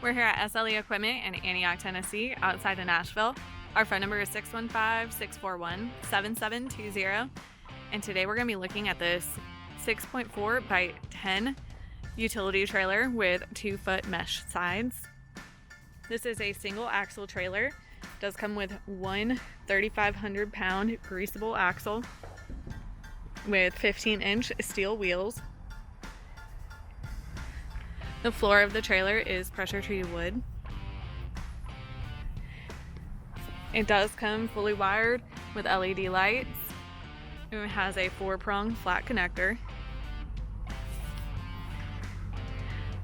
We're here at SLE Equipment in Antioch, Tennessee, outside of Nashville. Our phone number is 6.4x10-2ft, and today we're going to be looking at this 6.4 by 10 utility trailer with 2-foot mesh sides. This is a single axle trailer. It does come with one 3,500-pound greaseable axle with 15-inch steel wheels. The floor of the trailer is pressure treated wood. It does come fully wired with LED lights. It has a 4-prong flat connector.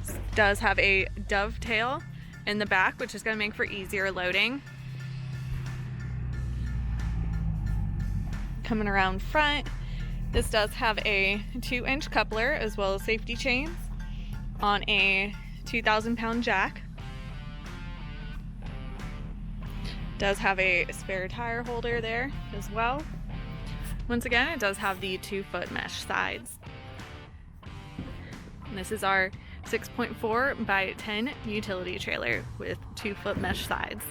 It does have a dovetail in the back, which is going to make for easier loading. Coming around front, this does have a 2-inch coupler as well as safety chains on a 2,000-pound jack. Does have a spare tire holder there as well. Once again, it does have the 2-foot mesh sides. And this is our 6.4 by 10 utility trailer with 2-foot mesh sides.